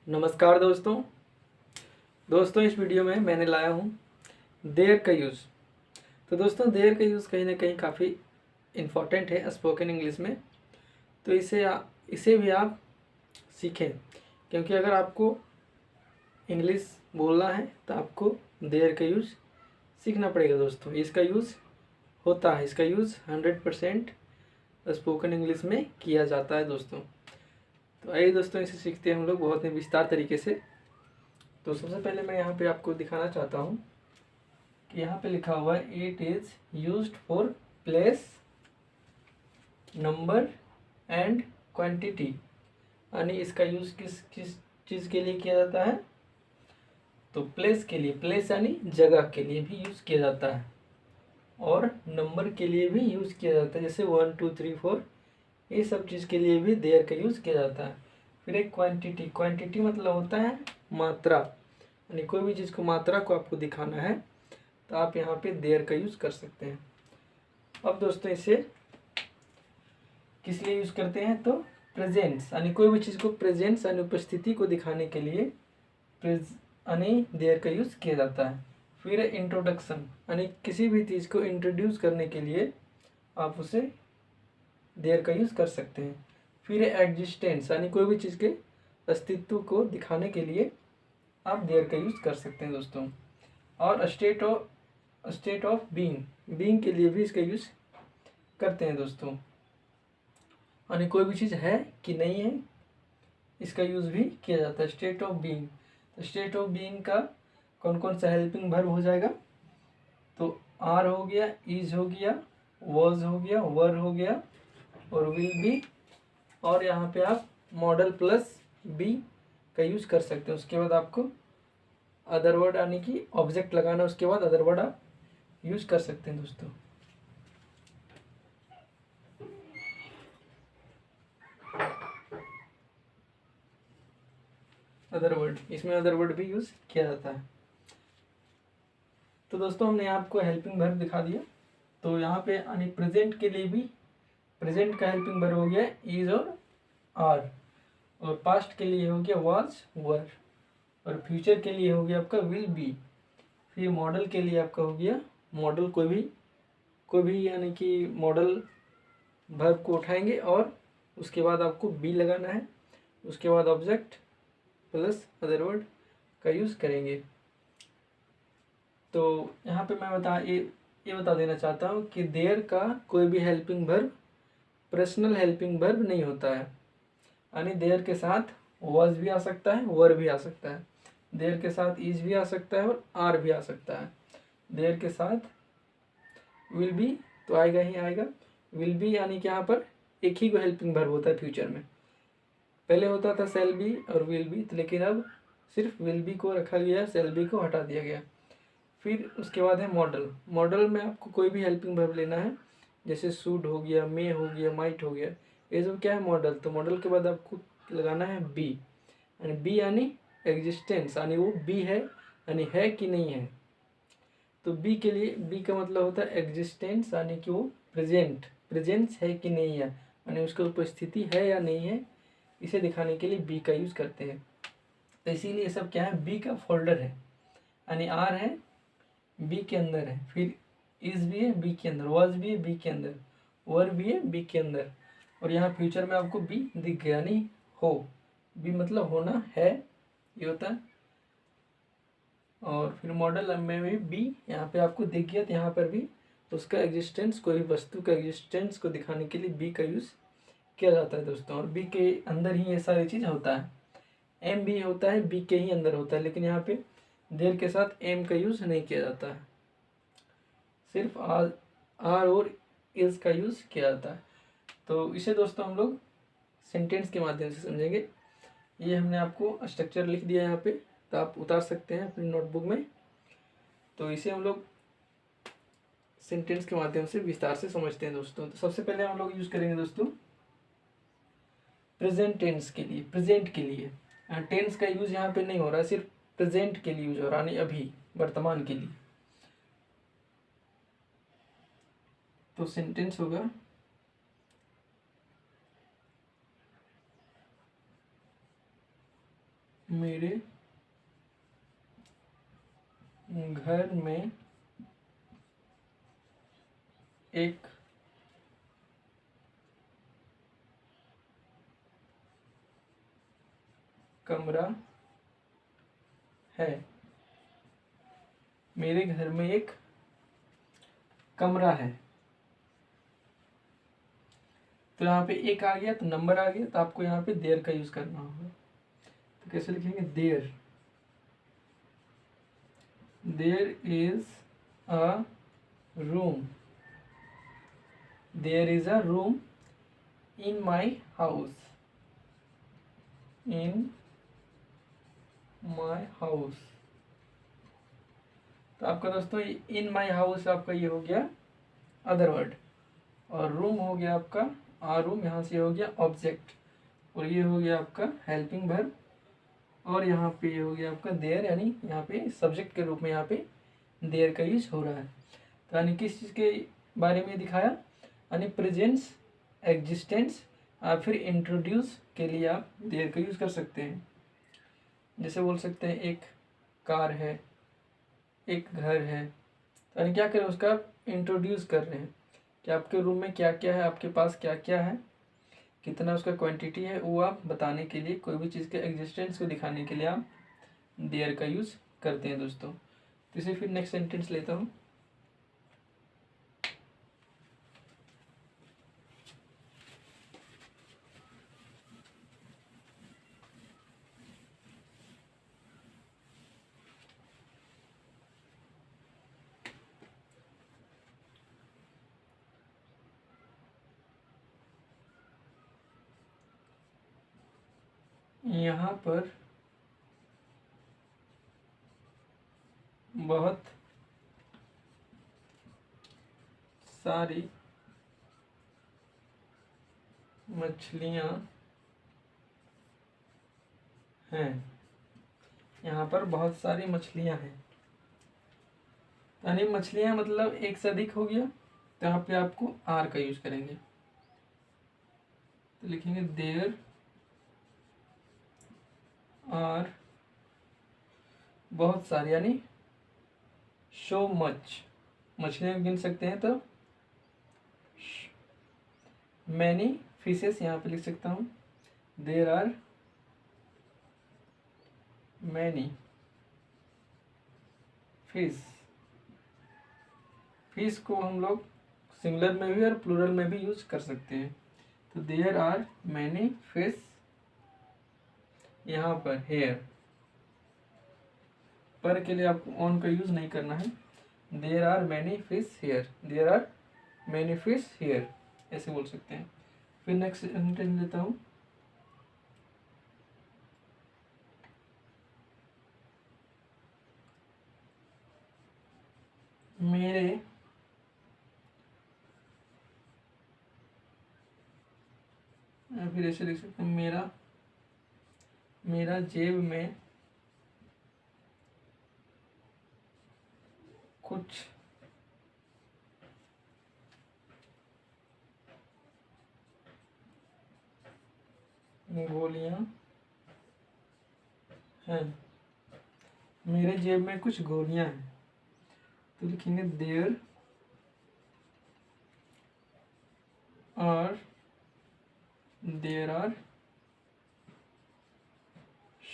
नमस्कार दोस्तों इस वीडियो में मैंने लाया हूँ देयर का यूज़। तो दोस्तों देयर का यूज़ कहीं ना कहीं काफ़ी इम्पॉर्टेंट है स्पोकन इंग्लिश में। तो इसे भी आप सीखें, क्योंकि अगर आपको इंग्लिश बोलना है तो आपको देयर का यूज़ सीखना पड़ेगा दोस्तों। इसका यूज़ होता है, इसका यूज़ 100% स्पोकन इंग्लिश में किया जाता है दोस्तों। तो आइए दोस्तों इसे सीखते हैं हम लोग बहुत ही विस्तार तरीके से। तो सबसे पहले मैं यहाँ पे आपको दिखाना चाहता हूँ कि यहाँ पे लिखा हुआ है it is used for place, number and quantity. यानी इसका यूज़ किस किस चीज़ के लिए किया जाता है? तो प्लेस के लिए, प्लेस यानी जगह के लिए भी यूज़ किया जाता है, और नंबर के लिए भी यूज़ किया जाता है, जैसे 1 2 3 4 ये सब चीज़ के लिए भी देयर का यूज़ किया जाता है। फिर एक क्वांटिटी, क्वांटिटी मतलब होता है मात्रा, यानी कोई भी चीज़ को मात्रा को आपको दिखाना है तो आप यहाँ पे देयर का यूज़ कर सकते हैं। अब दोस्तों इसे किस लिए यूज़ करते हैं? तो प्रेजेंस, यानी कोई भी चीज़ को प्रेजेंस यानी उपस्थिति को दिखाने के लिए यानी देयर का यूज़ किया जाता है। फिर इंट्रोडक्शन, यानी किसी भी चीज़ को इंट्रोड्यूस करने के लिए आप उसे देयर का यूज़ कर सकते हैं। फिर एग्जिस्टेंस, यानी कोई भी चीज़ के अस्तित्व को दिखाने के लिए आप देयर का यूज़ कर सकते हैं दोस्तों। और स्टेट ऑफ बीइंग के लिए भी इसका यूज़ करते हैं दोस्तों, यानी कोई भी चीज़ है कि नहीं है इसका यूज़ भी किया जाता है। स्टेट ऑफ बीइंग, तो स्टेट ऑफ बीइंग का कौन कौन सा हेल्पिंग वर्ब हो जाएगा? तो आर हो गया, इज हो गया, वॉज हो गया, वर हो गया और विल बी। और यहाँ पे आप मॉडल प्लस बी का यूज़ कर सकते हैं। उसके बाद आपको अदर वर्ड यानी कि ऑब्जेक्ट लगाना, उसके बाद अदर वर्ड आप यूज़ कर सकते हैं दोस्तों। अदर वर्ड, इसमें अदर वर्ड भी यूज़ किया जाता है। तो दोस्तों हमने आपको हेल्पिंग वर्ब दिखा दिया। तो यहाँ पे यानी प्रेजेंट के लिए भी प्रेजेंट का हेल्पिंग वर्ब हो गया इज और आर, और पास्ट के लिए हो गया वाज वर, और फ्यूचर के लिए हो गया आपका विल बी। फिर मॉडल के लिए आपका हो गया मॉडल, कोई भी यानी कि मॉडल वर्ब को उठाएंगे और उसके बाद आपको बी लगाना है, उसके बाद ऑब्जेक्ट प्लस अदर वर्ड का यूज़ करेंगे। तो यहाँ पे मैं ये बता देना चाहता हूँ कि देयर का कोई भी helping verb personal helping verb नहीं होता है। यानी देयर के साथ वॉज भी आ सकता है, वर भी आ सकता है, देयर के साथ इज भी आ सकता है और आर भी आ सकता है। देयर के साथ विल बी तो आएगा ही आएगा। विल बी यानी कि यहाँ पर एक ही को हेल्पिंग वर्ब होता है फ्यूचर में। पहले होता था सेल बी और विल बी, लेकिन अब सिर्फ विल बी को रखा गया, सेल बी को हटा दिया गया। फिर उसके बाद है मॉडल। मॉडल में आपको कोई भी हेल्पिंग वर्ब लेना है, जैसे सूड हो गया, मे हो गया, माइट हो गया, ये सब क्या है? मॉडल। तो मॉडल के बाद आपको लगाना है बी, यानी बी यानी एग्जिस्टेंस, यानी वो बी है यानी है कि नहीं है। तो बी के लिए, बी का मतलब होता है एग्जिस्टेंस, यानी कि वो प्रेजेंस है कि नहीं है, यानी उसकी उपस्थिति है या नहीं है, इसे दिखाने के लिए बी का यूज़ करते हैं। तो इसीलिए सब क्या है? बी का फोल्डर है, यानी आर है बी के अंदर है, फिर इज भी है बी के अंदर, वॉज भी है बी के अंदर, वर भी है बी के अंदर, और यहाँ फ्यूचर में आपको बी दिख गया, यानी हो। बी मतलब होना है, ये होता है। और फिर मॉडल में भी बी यहाँ पे आपको दिख गया, तो यहाँ पर भी उसका एग्जिस्टेंस, कोई भी वस्तु का एग्जिस्टेंस को दिखाने के लिए बी का यूज़ किया जाता है दोस्तों। और बी के अंदर ही ये सारी चीज़ होता है। एम भी होता है बी के ही अंदर होता है, लेकिन यहाँ पे देर के साथ एम का यूज़ नहीं किया जाता है, सिर्फ आर और इज का यूज़ किया जाता है। तो इसे दोस्तों हम लोग सेंटेंस के माध्यम से समझेंगे। ये हमने आपको स्ट्रक्चर लिख दिया यहाँ पे, तो आप उतार सकते हैं अपनी नोटबुक में। तो इसे हम लोग सेंटेंस के माध्यम से विस्तार से समझते हैं दोस्तों। तो सबसे पहले हम लोग यूज़ करेंगे दोस्तों प्रेजेंट टेंस के लिए, प्रेजेंट के लिए। टेंस का यूज़ यहाँ पे नहीं हो रहा है, सिर्फ प्रेजेंट के लिए यूज हो रहा है, यानी अभी, वर्तमान के लिए। तो सेंटेंस होगा मेरे घर में एक कमरा है। मेरे घर में एक कमरा है। तो यहाँ पे एक आ गया तो नंबर आ गया, तो आपको यहाँ पे देयर का यूज करना होगा। तो कैसे लिखेंगे? There, there is a room, there is a room in my house, in my house. तो आपका दोस्तों इन माई हाउस आपका ये हो गया अदर वर्ड, और रूम हो गया आपका आ रूम, यहाँ से हो गया ऑब्जेक्ट, और ये हो गया आपका हेल्पिंग वर्ब, और यहाँ पे ये हो गया आपका देयर, यानी यहाँ पे सब्जेक्ट के रूप में यहाँ पे देयर का यूज हो रहा है। तो यानी किस चीज़ के बारे में दिखाया? यानी प्रेजेंस, एग्जिस्टेंस या फिर इंट्रोड्यूस के लिए आप देयर का यूज कर सकते हैं। जैसे बोल सकते हैं एक कार है, एक घर है, तो यानी क्या करें? उसका इंट्रोड्यूस कर रहे हैं कि आपके रूम में क्या क्या है, आपके पास क्या क्या है, कितना उसका क्वांटिटी है, वो आप बताने के लिए, कोई भी चीज़ के एग्जिस्टेंस को दिखाने के लिए आप देयर का यूज़ करते हैं दोस्तों। तो इसे फिर नेक्स्ट सेंटेंस लेता हूँ। यहाँ पर बहुत सारी मछलियाँ हैं। यहाँ पर बहुत सारी मछलियाँ हैं, यानी मछलियाँ मतलब एक से अधिक हो गया, तो यहाँ पे आपको आर का यूज करेंगे। तो लिखेंगे देयर आर बहुत सारी, यानी सो मच, मछलियाँ गिन सकते हैं तो मैनी फिशेस यहाँ पे लिख सकता हूँ। There are many fish, fish को हम लोग सिंगुलर में भी और प्लूरल में भी यूज कर सकते हैं। तो देयर आर मैनी फिश, यहाँ पर हेयर, पर के लिए आपको ऑन का यूज नहीं करना है। There are many fish here, there are many fish here, ऐसे बोल सकते हैं। फिर नेक्स्ट सेंटेंस लेता हूँ। मेरे फिर ऐसे लिख सकते हैं, मेरा जेब में कुछ गोलियां हैं, मेरे जेब में कुछ गोलियां हैं। तो लिखेंगे there are, there are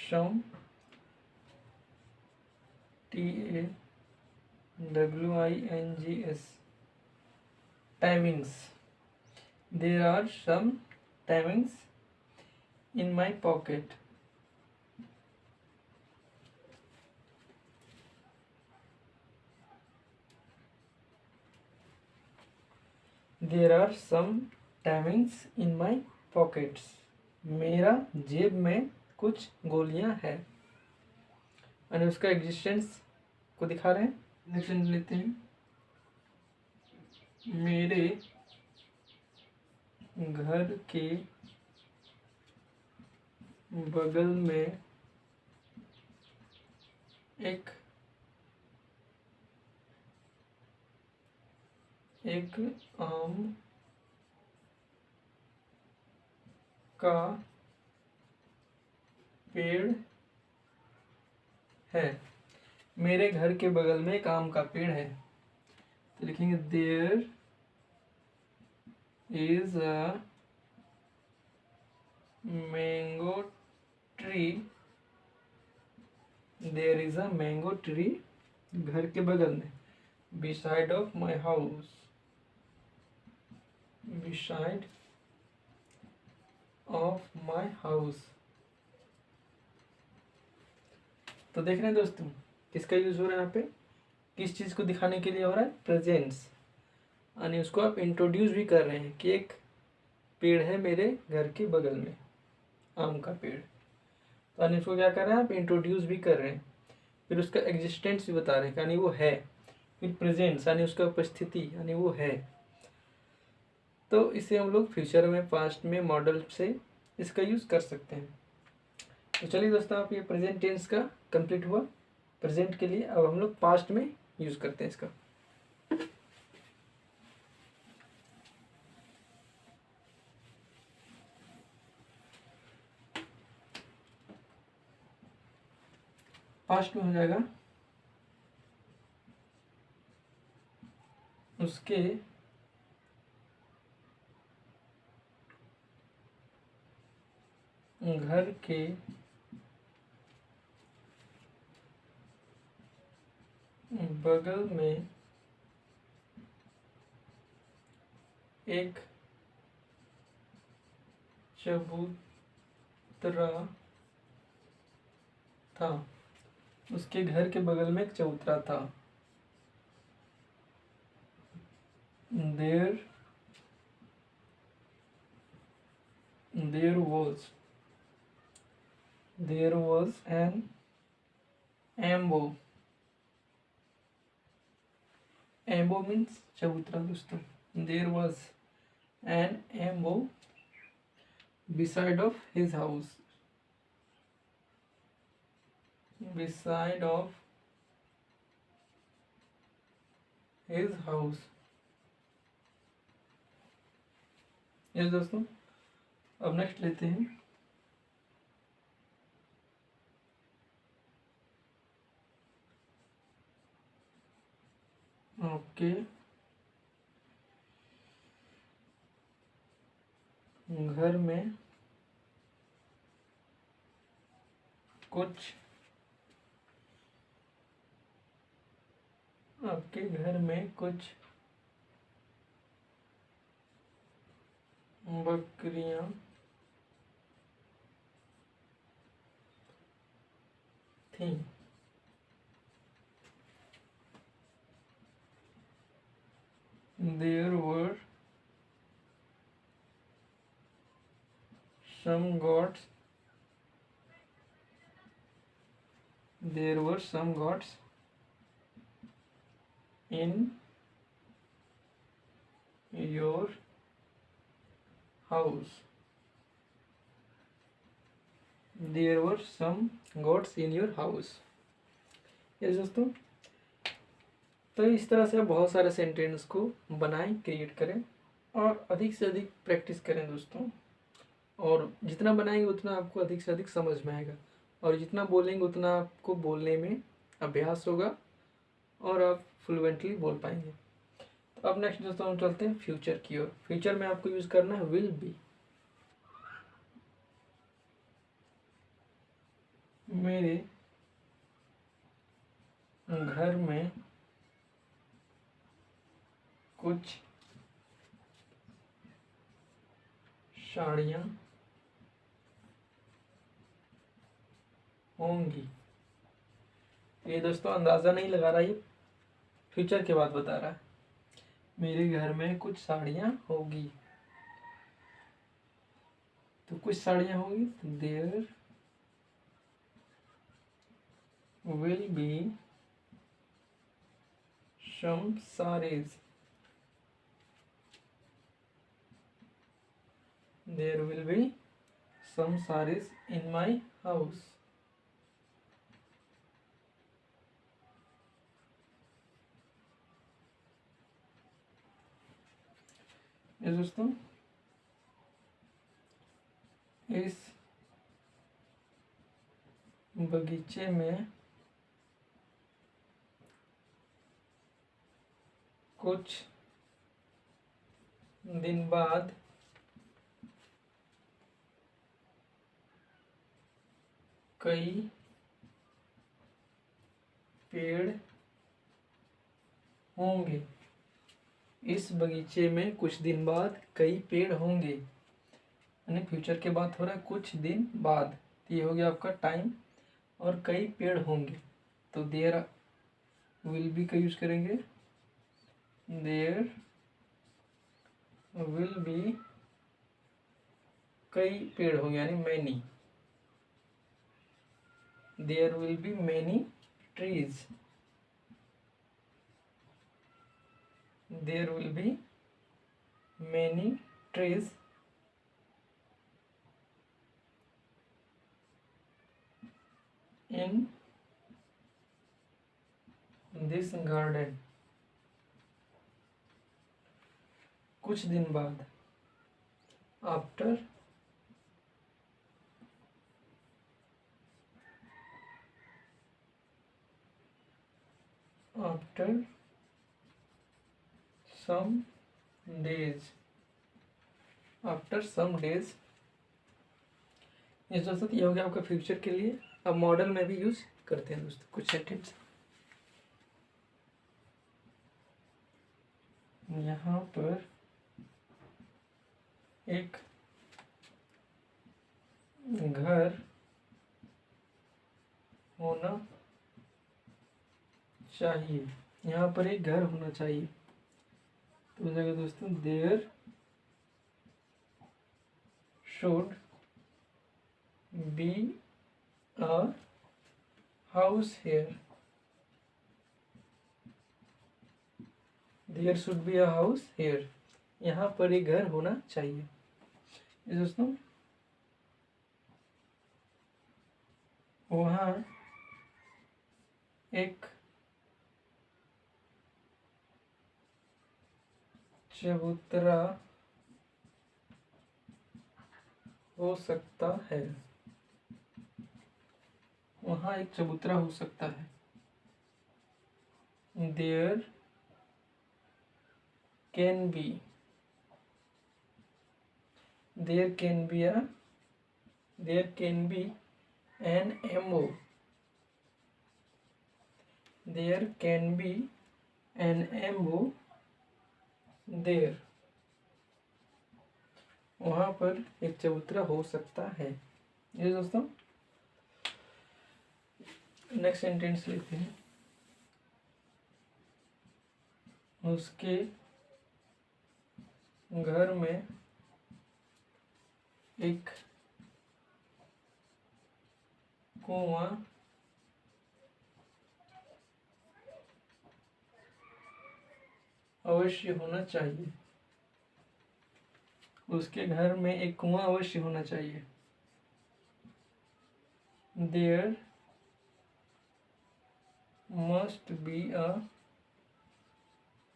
some, TAWINGS, timings, there are some timings in my pocket। There are some timings in my pockets, मेरा जेब में कुछ गोलियां हैं, यानी उसका एग्जिस्टेंस को दिखा रहे हैं। नेक्स्ट लेते हैं। मेरे घर के बगल में एक आम का पेड़ है। मेरे घर के बगल में एक आम का पेड़ है। तो लिखेंगे there is a mango tree. There is a mango tree घर के बगल में, beside of my house, beside of my house. तो देख रहे हैं दोस्तों किसका यूज हो रहा है यहाँ पे, किस चीज को दिखाने के लिए हो रहा है, प्रेजेंस। यानी उसको आप इंट्रोड्यूस भी कर रहे हैं कि एक पेड़ है मेरे घर के बगल में, आम का पेड़। तो यानी उसको क्या कर रहे हैं आप, इंट्रोड्यूस भी कर रहे हैं, फिर उसका एग्जिस्टेंस भी बता रहे हैं यानी वो है, फिर प्रेजेंस यानी उसका उपस्थिति यानी वो है। तो इसे हम लोग फ्यूचर में, पास्ट में, मॉडल से इसका यूज कर सकते हैं। तो चलिए दोस्तों, आप ये प्रेजेंट टेंस का कंप्लीट हुआ प्रेजेंट के लिए। अब हम लोग पास्ट में यूज करते हैं इसका। पास्ट में हो जाएगा उसके घर के बगल में एक चबूतरा था। उसके घर के बगल में एक चबूतरा था। There was an ambo। ambo means चबूतरा दोस्तों। there was an ambo beside of his house, beside of his house। Yes दोस्तों, अब नेक्स्ट लेते हैं। ओके, घर में कुछ, आपके घर में कुछ बकरियां थीं। There were some goats। There were some goats in your house। There were some goats in your house। Yes दोस्तों, तो इस तरह से आप बहुत सारे सेंटेंस को बनाएं, क्रिएट करें और अधिक से अधिक प्रैक्टिस करें दोस्तों। और जितना बनाएंगे उतना आपको अधिक से अधिक समझ में आएगा, और जितना बोलेंगे उतना आपको बोलने में अभ्यास होगा और आप फ्लुएंटली बोल पाएंगे। तो अब नेक्स्ट दोस्तों हम चलते हैं फ्यूचर की ओर। फ्यूचर में आपको यूज करना है विल बी। मेरे घर में कुछ साड़ियाँ होंगी। ये दोस्तों अंदाज़ा नहीं लगा रहा, ये फ्यूचर के बाद बता रहा है। मेरे घर में कुछ साड़ियाँ होगी, तो कुछ साड़ियाँ होंगी, there will be some sarees। There will be some sarees in my house। ये दोस्तों, इस बगीचे में कुछ दिन बाद कई पेड़ होंगे। इस बगीचे में कुछ दिन बाद कई पेड़ होंगे, यानी फ्यूचर के बाद हो रहा है कुछ दिन बाद, तो ये हो गया आपका टाइम, और कई पेड़ होंगे तो देयर विल बी का यूज करेंगे, देयर विल बी कई पेड़ होंगे यानी many, there will be many trees, there will be many trees in this garden। कुछ दिन बाद, after some days, after some days. इस दोस्तों ये हो गया आपका फ्यूचर के लिए। अब मॉडल में भी यूज करते हैं दोस्तों कुछ सेंटेंस। यहाँ पर एक घर होना चाहिए, यहाँ पर एक घर होना चाहिए, तो हो जाएगा दोस्तों there should be a house here, there should be a house here, यहाँ पर एक घर होना चाहिए। दोस्तों वहाँ एक चबूतरा हो सकता है, वहाँ एक चबूतरा हो सकता है, there can be, there can be an MO, there can be an MO there, वहाँ पर एक चबूतरा हो सकता है। ये दोस्तों नेक्स्ट सेंटेंस लेते हैं। उसके घर में एक कुआं अवश्य होना चाहिए, उसके घर में एक कुआं अवश्य होना चाहिए, there must be a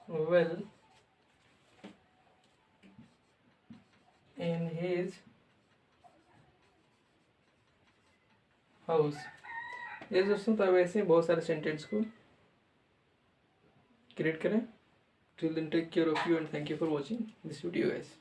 well in his house. ये दोस्तों तो अब ऐसे बहुत सारे सेंटेंस को क्रिएट करें। Till then take care of you and thank you for watching this video guys.